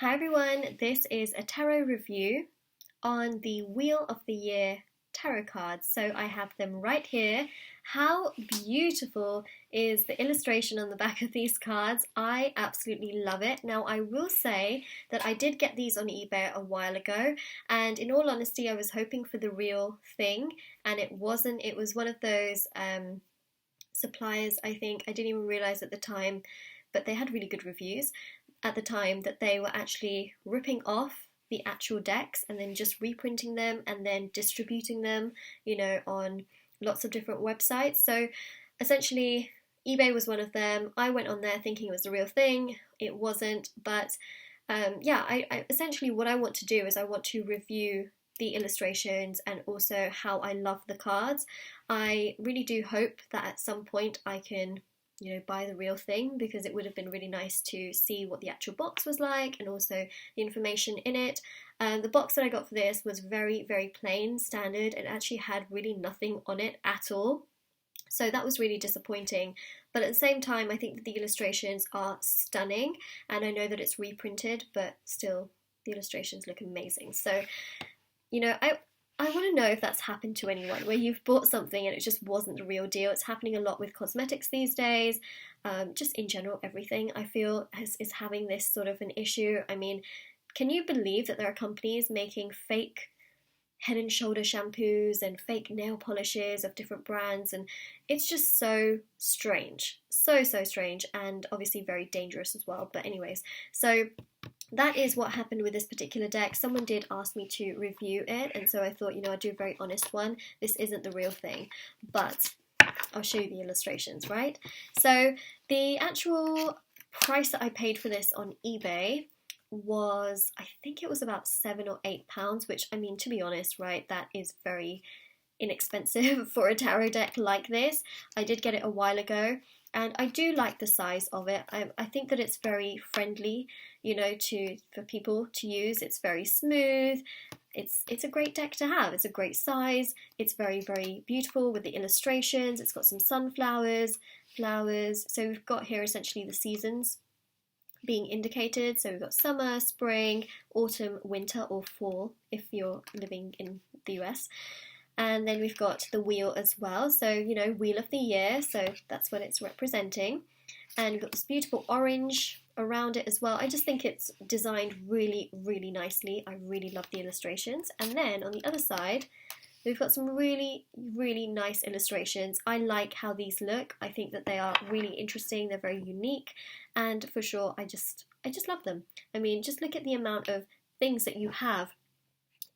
Hi everyone, this is a tarot review on the Wheel of the Year tarot cards. So I have them right here. How beautiful is the illustration on the back of these cards? I absolutely love it. Now I will say that I did get these on eBay a while ago, and in all honesty I was hoping for the real thing and it wasn't. It was one of those suppliers, I think. I didn't even realise at the time, but they had really good reviews at the time, that they were actually ripping off the actual decks and then just reprinting them and then distributing them, on lots of different websites. So essentially, eBay was one of them. I went on there thinking it was the real thing. It wasn't, but I essentially what I want to do is I want to review the illustrations and also how I love the cards. I really do hope that at some point I can buy the real thing, because it would have been really nice to see what the actual box was like and also the information in it. The box that I got for this was very, very plain, standard. It actually had really nothing on it at all. So that was really disappointing. But at the same time, I think that the illustrations are stunning, and I know that it's reprinted, but still the illustrations look amazing. So, I want to know if that's happened to anyone, where you've bought something and it just wasn't the real deal. It's happening a lot with cosmetics these days. Just in general, everything I feel is having this sort of an issue. I mean, can you believe that there are companies making fake Head and Shoulder shampoos and fake nail polishes of different brands, and it's just so strange. So strange, and obviously very dangerous as well. But anyways, so that is what happened with this particular deck. Someone did ask me to review it, and so I thought, I'd do a very honest one. This isn't the real thing, but I'll show you the illustrations, right? So the actual price that I paid for this on eBay was, I think it was about £7 or £8, which, I mean, to be honest, right, that is very inexpensive for a tarot deck like this. I did get it a while ago, and I do like the size of it. I think that it's very friendly, for people to use. It's very smooth. It's a great deck to have. It's a great size. It's very, very beautiful with the illustrations. It's got some sunflowers, flowers. So we've got here essentially the seasons being indicated. So we've got summer, spring, autumn, winter, or fall if you're living in the US. And then we've got the wheel as well, so Wheel of the Year, so that's what it's representing. And we've got this beautiful orange around it as well. I just think it's designed really, really nicely. I really love the illustrations. And then on the other side, we've got some really, really nice illustrations. I like how these look. I think that they are really interesting. They're very unique, and for sure, I just love them. I mean, just look at the amount of things that you have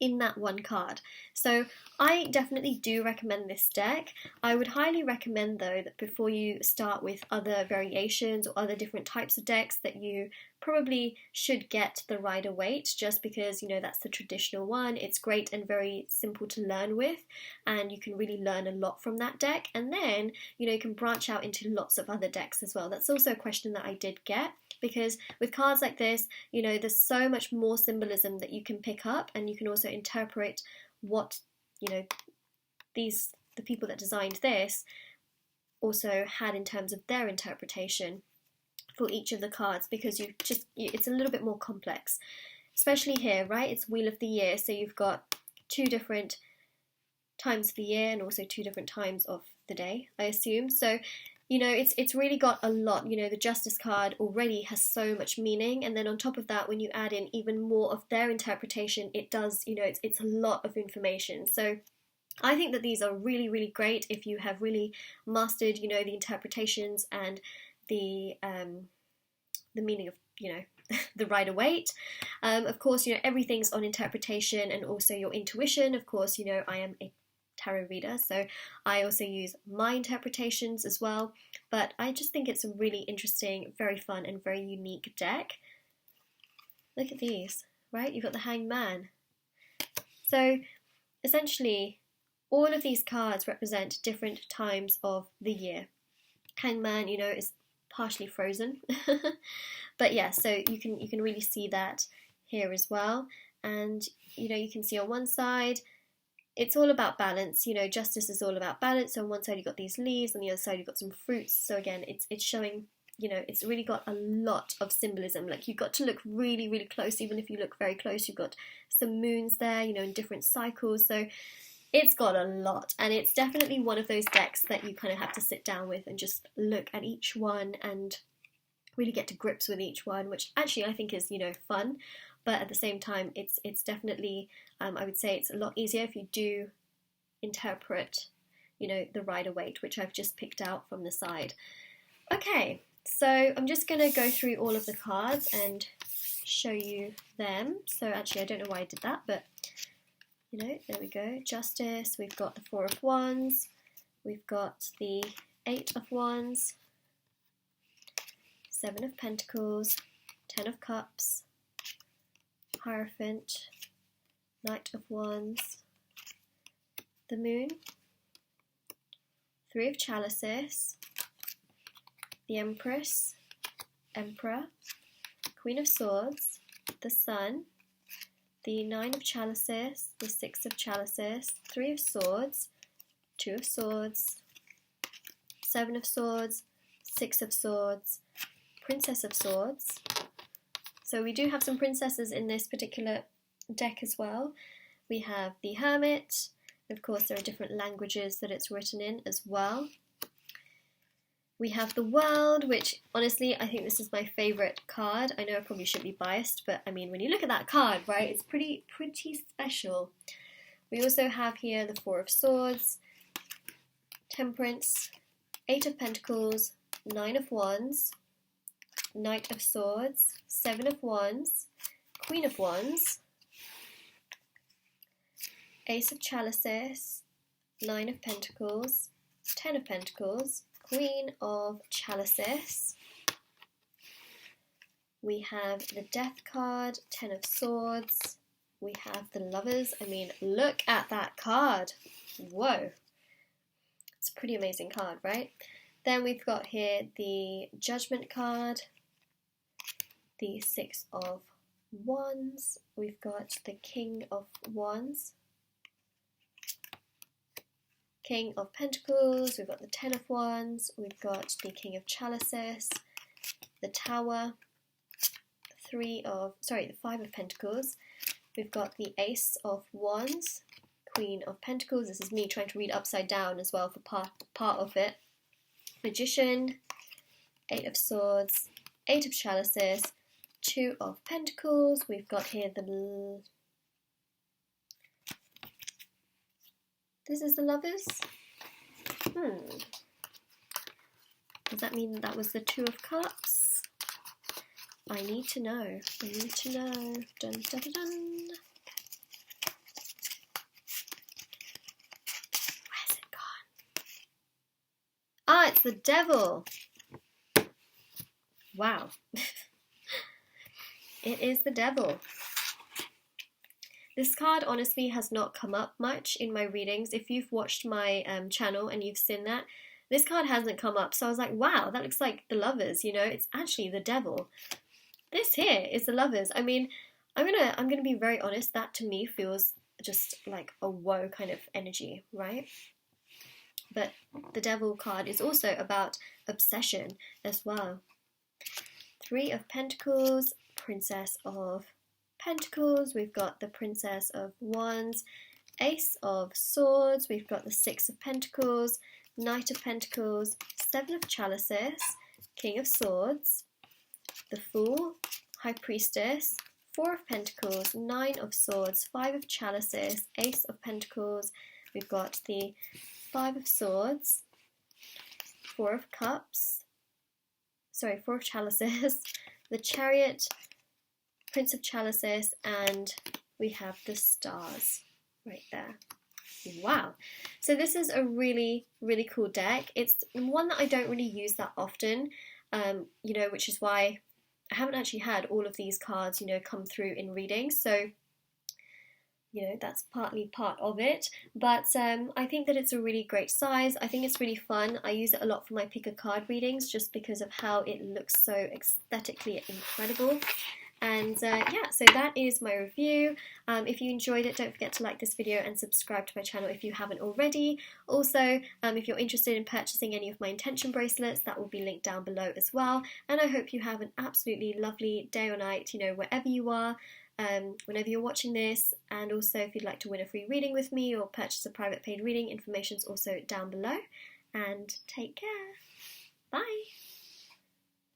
in that one card. So I definitely do recommend this deck. I would highly recommend, though, that before you start with other variations or other different types of decks, that you probably should get the Rider-Waite, just because that's the traditional one. It's great and very simple to learn with, and you can really learn a lot from that deck. And then you can branch out into lots of other decks as well. That's also a question that I did get, because with cards like this, there's so much more symbolism that you can pick up, and you can also interpret what the people that designed this also had in terms of their interpretation for each of the cards, because it's a little bit more complex, especially here, right? It's Wheel of the Year, so you've got 2 different times of the year and also 2 different times of the day, I assume. So it's really got a lot. The Justice card already has so much meaning, and then on top of that, when you add in even more of their interpretation, it does, it's a lot of information. So I think that these are really, really great if you have really mastered, the interpretations and the meaning of, the Rider-Waite. Of course, everything's on interpretation and also your intuition. Of course, I am a tarot reader, so I also use my interpretations as well. But I just think it's a really interesting, very fun, and very unique deck. Look at these, right? You've got the Hanged Man. So essentially, all of these cards represent different times of the year. Hanged Man, is partially frozen. But yeah, so you can really see that here as well. And you can see on one side, it's all about balance. Justice is all about balance. So on one side you've got these leaves, on the other side you've got some fruits. So again, it's showing you know, it's really got a lot of symbolism. Like, you've got to look really, really close. Even if you look very close, you've got some moons there, you know, in different cycles. So it's got a lot, and it's definitely one of those decks that you kind of have to sit down with and just look at each one and really get to grips with each one, which actually I think is, you know, fun. But at the same time, it's definitely, I would say it's a lot easier if you do interpret, you know, the Rider-Waite, which I've just picked out from the side. Okay, so I'm just going to go through all of the cards and show you them. So actually, I don't know why I did that, but you know, there we go. Justice, we've got the Four of Wands, we've got the Eight of Wands, Seven of Pentacles, Ten of Cups, Hierophant, Knight of Wands, the Moon, Three of Chalices, the Empress, Emperor, Queen of Swords, the Sun, the Nine of Chalices, the Six of Chalices, Three of Swords, Two of Swords, Seven of Swords, Six of Swords, Princess of Swords. So we do have some princesses in this particular deck as well. We have the Hermit. Of course, there are different languages that it's written in as well. We have the World, which honestly, I think this is my favourite card. I know I probably should be biased, but I mean, when you look at that card, right, it's pretty special. We also have here the Four of Swords, Temperance, Eight of Pentacles, Nine of Wands, Knight of Swords, Seven of Wands, Queen of Wands, Ace of Chalices, Nine of Pentacles, Ten of Pentacles, Queen of Chalices. We have the Death card, Ten of Swords. We have the Lovers. I mean, look at that card. Whoa. It's a pretty amazing card, right? Then we've got here the Judgment card, the Six of Wands. We've got the King of Wands, King of Pentacles, we've got the Ten of Wands, we've got the King of Chalices, the Tower, the Five of Pentacles, we've got the Ace of Wands, Queen of Pentacles. This is me trying to read upside down as well for part of it. Magician, Eight of Swords, Eight of Chalices, Two of Pentacles. We've got here this is the Lovers. Does that mean that was the Two of Cups? I need to know. I need to know. Dun, dun, dun, dun. Where's it gone? Ah, it's the Devil. Wow. It is the Devil. This card honestly has not come up much in my readings. If you've watched my channel and you've seen that, this card hasn't come up. So I was like, wow, that looks like the Lovers, you know, it's actually the Devil. This here is the Lovers. I mean, I'm gonna be very honest, that to me feels just like a woe kind of energy, right? But the Devil card is also about obsession as well. Three of Pentacles, Princess of Pentacles, we've got the Princess of Wands, Ace of Swords, we've got the Six of Pentacles, Knight of Pentacles, Seven of Chalices, King of Swords, the Fool, High Priestess, Four of Pentacles, Nine of Swords, Five of Chalices, Ace of Pentacles, we've got the Five of Swords, Four of Chalices, the Chariot, Prince of Chalices, and we have the Stars right there. Wow. So this is a really, really cool deck. It's one that I don't really use that often, you know, which is why I haven't actually had all of these cards, you know, come through in readings. So, you know, that's partly part of it. But I think that it's a really great size. I think it's really fun. I use it a lot for my pick a card readings just because of how it looks so aesthetically incredible. And yeah, so that is my review. If you enjoyed it, don't forget to like this video and subscribe to my channel if you haven't already. Also, if you're interested in purchasing any of my intention bracelets, that will be linked down below as well. And I hope you have an absolutely lovely day or night, you know, wherever you are, whenever you're watching this. And also, if you'd like to win a free reading with me or purchase a private paid reading, information's also down below. And take care. Bye.